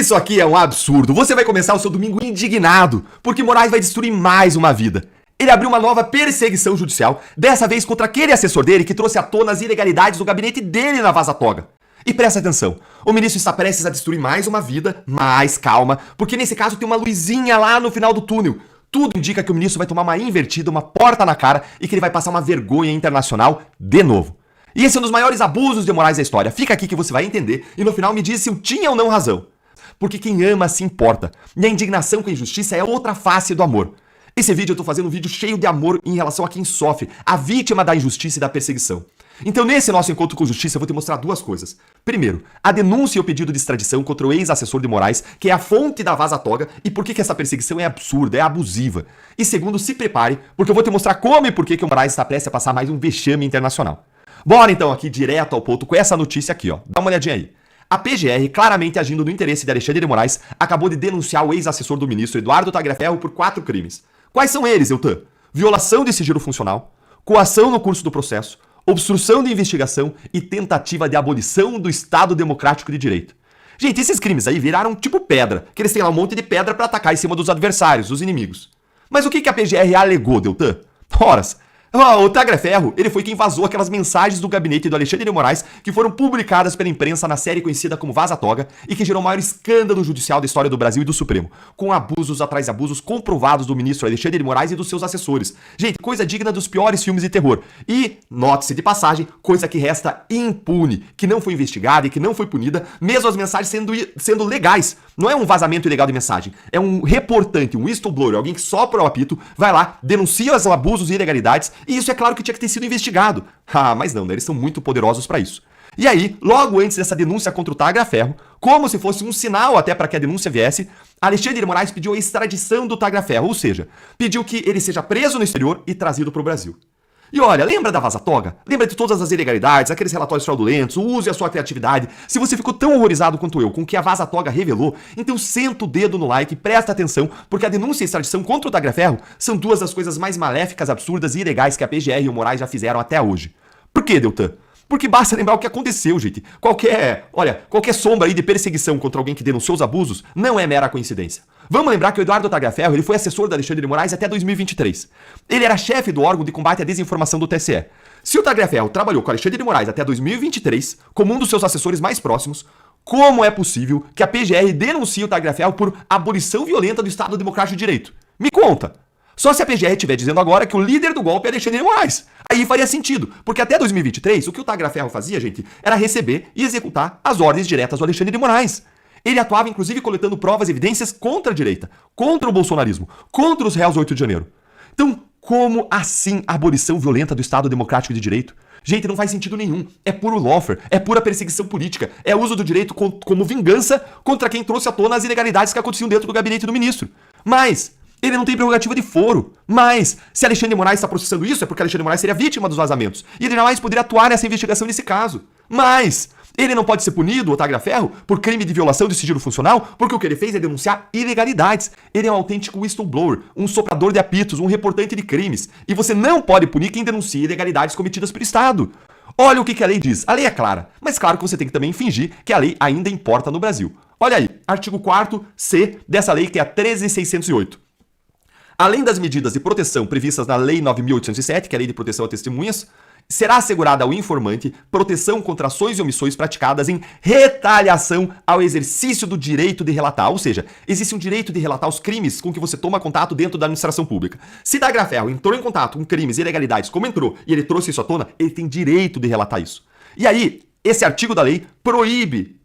Isso aqui é um absurdo. Você vai começar o seu domingo indignado, porque Moraes vai destruir mais uma vida. Ele abriu uma nova perseguição judicial, dessa vez contra aquele assessor dele que trouxe à tona as ilegalidades do gabinete dele na Vaza Toga. E presta atenção, o ministro está prestes a destruir mais uma vida, mas calma, porque nesse caso tem uma luzinha lá no final do túnel. Tudo indica que o ministro vai tomar uma invertida, uma porta na cara e que ele vai passar uma vergonha internacional de novo. E esse é um dos maiores abusos de Moraes da história. Fica aqui que você vai entender e no final me diz se eu tinha ou não razão. Porque quem ama se importa. E a indignação com a injustiça é outra face do amor. Esse vídeo eu tô fazendo um vídeo cheio de amor em relação a quem sofre, a vítima da injustiça e da perseguição. Então nesse nosso encontro com justiça eu vou te mostrar duas coisas. Primeiro, a denúncia e o pedido de extradição contra o ex-assessor de Moraes, que é a fonte da Vaza Toga, e por que essa perseguição é absurda, é abusiva. E segundo, se prepare, porque eu vou te mostrar como e por que o Moraes está prestes a passar mais um vexame internacional. Bora então aqui direto ao ponto com essa notícia aqui, ó. Dá uma olhadinha aí. A PGR, claramente agindo no interesse de Alexandre de Moraes, acabou de denunciar o ex-assessor do ministro Eduardo Tagliaferro por 4 crimes. Quais são eles, Eltan? Violação de sigilo funcional, coação no curso do processo, obstrução de investigação e tentativa de abolição do Estado Democrático de Direito. Gente, esses crimes aí viraram tipo pedra, que eles têm lá um monte de pedra pra atacar em cima dos adversários, dos inimigos. Mas o que a PGR alegou, Deltan? Horas. O Tagliaferro, ele foi quem vazou aquelas mensagens do gabinete do Alexandre de Moraes que foram publicadas pela imprensa na série conhecida como Vaza Toga e que gerou o maior escândalo judicial da história do Brasil e do Supremo, com abusos atrás de abusos comprovados do ministro Alexandre de Moraes e dos seus assessores. Gente, coisa digna dos piores filmes de terror. E, note-se de passagem, coisa que resta impune, que não foi investigada e que não foi punida, mesmo as mensagens sendo legais. Não é um vazamento ilegal de mensagem, é um reportante, um whistleblower, alguém que sopra o apito, vai lá, denuncia os abusos e ilegalidades. E isso é claro que tinha que ter sido investigado. Ah, mas não, né? Eles são muito poderosos pra isso. E aí, logo antes dessa denúncia contra o Tagliaferro, como se fosse um sinal até para que a denúncia viesse, Alexandre de Moraes pediu a extradição do Tagliaferro, ou seja, pediu que ele seja preso no exterior e trazido pro Brasil. E olha, lembra da Vaza Toga? Lembra de todas as ilegalidades, aqueles relatórios fraudulentos, o uso e a sua criatividade? Se você ficou tão horrorizado quanto eu com o que a Vaza Toga revelou, então senta o dedo no like e presta atenção, porque a denúncia e a extradição contra o Tagliaferro são duas das coisas mais maléficas, absurdas e ilegais que a PGR e o Moraes já fizeram até hoje. Por quê, Deltan? Porque basta lembrar o que aconteceu, gente. Qualquer sombra aí de perseguição contra alguém que denunciou os abusos não é mera coincidência. Vamos lembrar que o Eduardo Tagliaferro ele foi assessor do Alexandre de Moraes até 2023. Ele era chefe do órgão de combate à desinformação do TSE. Se o Tagliaferro trabalhou com o Alexandre de Moraes até 2023, como um dos seus assessores mais próximos, como é possível que a PGR denuncie o Tagliaferro por abolição violenta do Estado Democrático de Direito? Me conta! Só se a PGR estiver dizendo agora que o líder do golpe é Alexandre de Moraes. Aí faria sentido, porque até 2023 o que o Tagliaferro fazia, gente, era receber e executar as ordens diretas do Alexandre de Moraes. Ele atuava inclusive coletando provas e evidências contra a direita, contra o bolsonarismo, contra os réus 8 de janeiro. Então, como assim a abolição violenta do Estado Democrático de Direito? Gente, não faz sentido nenhum. É puro lawfare, é pura perseguição política, é uso do direito como vingança contra quem trouxe à tona as ilegalidades que aconteciam dentro do gabinete do ministro. Mas ele não tem prerrogativa de foro. Mas, se Alexandre de Moraes está processando isso, é porque Alexandre de Moraes seria vítima dos vazamentos. E ele jamais poderia atuar nessa investigação nesse caso. Mas ele não pode ser punido, o Tagliaferro, por crime de violação de sigilo funcional, porque o que ele fez é denunciar ilegalidades. Ele é um autêntico whistleblower, um soprador de apitos, um reportante de crimes. E você não pode punir quem denuncia ilegalidades cometidas pelo Estado. Olha o que a lei diz. A lei é clara, mas claro que você tem que também fingir que a lei ainda importa no Brasil. Olha aí, artigo 4º C dessa lei que é a 13.608. Além das medidas de proteção previstas na Lei 9.807, que é a Lei de Proteção a Testemunhas, será assegurada ao informante proteção contra ações e omissões praticadas em retaliação ao exercício do direito de relatar. Ou seja, existe um direito de relatar os crimes com que você toma contato dentro da administração pública. Se Tagliaferro entrou em contato com crimes e ilegalidades, como entrou, e ele trouxe isso à tona, ele tem direito de relatar isso. E aí, esse artigo da lei proíbe,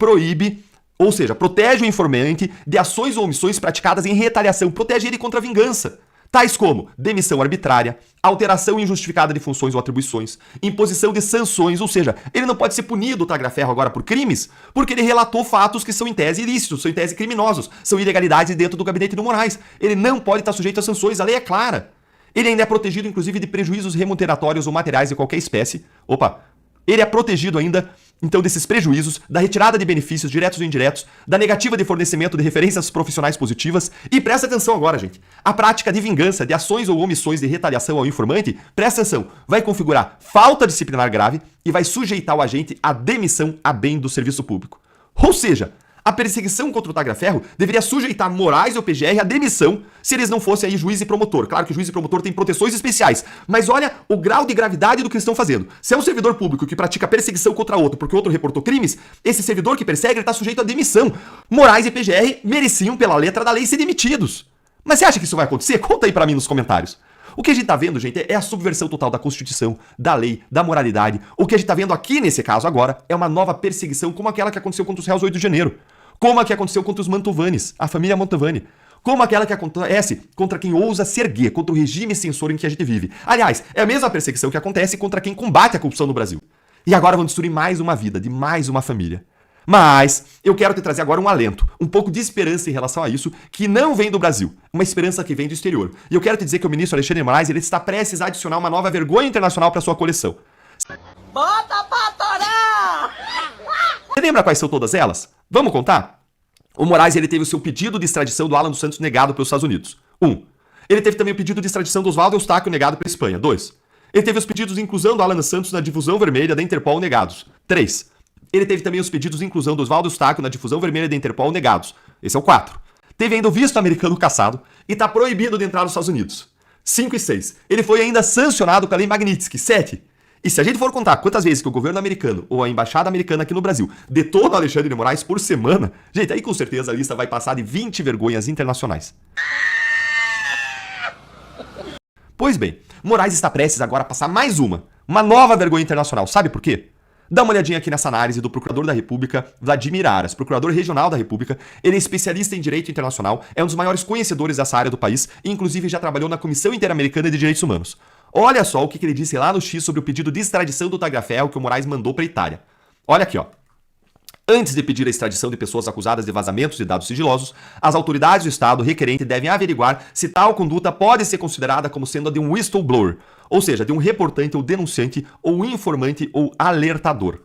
ou seja, protege o informante de ações ou omissões praticadas em retaliação, protege ele contra a vingança. Tais como demissão arbitrária, alteração injustificada de funções ou atribuições, imposição de sanções, ou seja, ele não pode ser punido, o Tagliaferro, agora por crimes, porque ele relatou fatos que são em tese ilícitos, são em tese criminosos, são ilegalidades dentro do gabinete do Moraes. Ele não pode estar sujeito a sanções, a lei é clara. Ele ainda é protegido, inclusive, de prejuízos remuneratórios ou materiais de qualquer espécie. Ele é protegido ainda, então, desses prejuízos, da retirada de benefícios diretos ou indiretos, da negativa de fornecimento de referências profissionais positivas. E presta atenção agora, gente. A prática de vingança, de ações ou omissões de retaliação ao informante, presta atenção, vai configurar falta disciplinar grave e vai sujeitar o agente à demissão a bem do serviço público. Ou seja, A perseguição contra o Tagliaferro deveria sujeitar Moraes e o PGR à demissão se eles não fossem aí juiz e promotor. Claro que juiz e promotor têm proteções especiais, mas olha o grau de gravidade do que estão fazendo. Se é um servidor público que pratica perseguição contra outro porque o outro reportou crimes, esse servidor que persegue está sujeito à demissão. Moraes e PGR mereciam, pela letra da lei, ser demitidos. Mas você acha que isso vai acontecer? Conta aí pra mim nos comentários. O que a gente tá vendo, gente, é a subversão total da Constituição, da lei, da moralidade. O que a gente tá vendo aqui, nesse caso agora, é uma nova perseguição como aquela que aconteceu contra os réus 8 de janeiro. Como a que aconteceu contra os Mantovanes, a família Mantovani. Como aquela que acontece contra quem ousa se erguer, contra o regime censor em que a gente vive. Aliás, é a mesma perseguição que acontece contra quem combate a corrupção no Brasil. E agora vão destruir mais uma vida, de mais uma família. Mas eu quero te trazer agora um alento, um pouco de esperança em relação a isso, que não vem do Brasil, uma esperança que vem do exterior. E eu quero te dizer que o ministro Alexandre de Moraes ele está prestes a adicionar uma nova vergonha internacional para sua coleção. Bota pra torar! Você lembra quais são todas elas? Vamos contar? O Moraes ele teve o seu pedido de extradição do Alan dos Santos negado pelos Estados Unidos. 1. Ele teve também o pedido de extradição do Oswaldo Eustáquio negado pela Espanha. 2. Ele teve os pedidos de inclusão do Alan dos Santos na difusão vermelha da Interpol negados. 3. Ele teve também os pedidos de inclusão do Oswaldo Eustáquio na difusão vermelha da Interpol negados. Esse é o 4. Teve ainda o visto americano cassado e está proibido de entrar nos Estados Unidos. 5 e 6. Ele foi ainda sancionado pela lei Magnitsky. 7. E se a gente for contar quantas vezes que o governo americano ou a embaixada americana aqui no Brasil detona Alexandre de Moraes por semana, gente, aí com certeza a lista vai passar de 20 vergonhas internacionais. Pois bem, Moraes está prestes agora a passar mais uma nova vergonha internacional. Sabe por quê? Dá uma olhadinha aqui nessa análise do procurador da República, Vladimir Aras, procurador regional da República. Ele é especialista em direito internacional, é um dos maiores conhecedores dessa área do país e inclusive já trabalhou na Comissão Interamericana de Direitos Humanos. Olha só o que ele disse lá no X sobre o pedido de extradição do Tagliaferro que o Moraes mandou para a Itália. Olha aqui, ó. Antes de pedir a extradição de pessoas acusadas de vazamentos de dados sigilosos, as autoridades do Estado requerente devem averiguar se tal conduta pode ser considerada como sendo a de um whistleblower, ou seja, de um reportante ou denunciante ou informante ou alertador.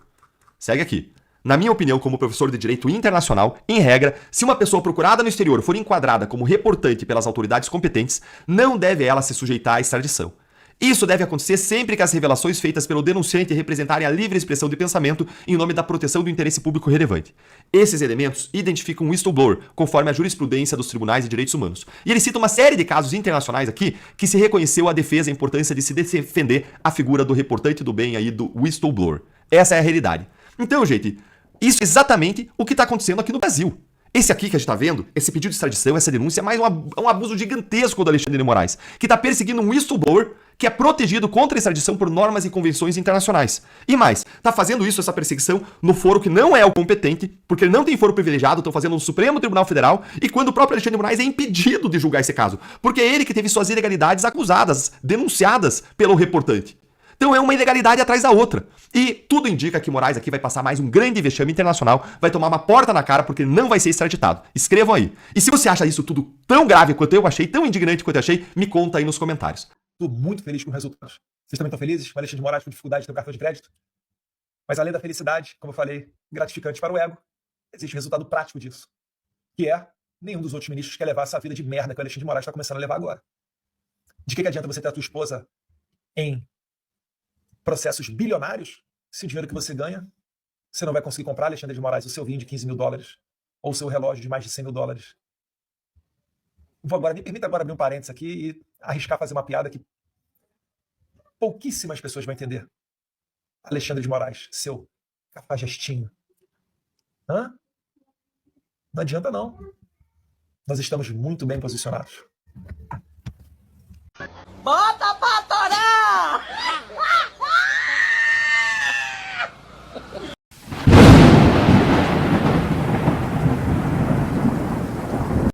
Segue aqui. Na minha opinião, como professor de Direito Internacional, em regra, se uma pessoa procurada no exterior for enquadrada como reportante pelas autoridades competentes, não deve ela se sujeitar à extradição. Isso deve acontecer sempre que as revelações feitas pelo denunciante representarem a livre expressão de pensamento em nome da proteção do interesse público relevante. Esses elementos identificam um whistleblower, conforme a jurisprudência dos tribunais de direitos humanos. E ele cita uma série de casos internacionais aqui que se reconheceu a defesa e a importância de se defender a figura do reportante do bem aí, do whistleblower. Essa é a realidade. Então, gente, isso é exatamente o que está acontecendo aqui no Brasil. Esse aqui que a gente está vendo, esse pedido de extradição, essa denúncia, é mais um abuso gigantesco do Alexandre de Moraes, que está perseguindo um whistleblower que é protegido contra a extradição por normas e convenções internacionais. E mais, está fazendo isso, essa perseguição, no foro que não é o competente, porque ele não tem foro privilegiado, estão fazendo no Supremo Tribunal Federal, e quando o próprio Alexandre de Moraes é impedido de julgar esse caso, porque é ele que teve suas ilegalidades acusadas, denunciadas pelo reportante. Então é uma ilegalidade atrás da outra. E tudo indica que Moraes aqui vai passar mais um grande vexame internacional, vai tomar uma porta na cara porque não vai ser extraditado. Escrevam aí. E se você acha isso tudo tão grave quanto eu achei, tão indignante quanto eu achei, me conta aí nos comentários. Estou muito feliz com os resultados. Vocês também estão felizes? O Alexandre de Moraes com dificuldade de ter um cartão de crédito? Mas além da felicidade, como eu falei, gratificante para o ego, existe um resultado prático disso. Que é, nenhum dos outros ministros quer levar essa vida de merda que o Alexandre de Moraes está começando a levar agora. De que adianta você ter a tua esposa em processos bilionários se o dinheiro que você ganha, você não vai conseguir comprar, Alexandre de Moraes, o seu vinho de 15 mil dólares ou o seu relógio de mais de 100 mil dólares. Me permita agora abrir um parênteses aqui e arriscar fazer uma piada que pouquíssimas pessoas vão entender. Alexandre de Moraes, seu cafajestinho. Hã? Não adianta não. Nós estamos muito bem posicionados. Bota pra torar!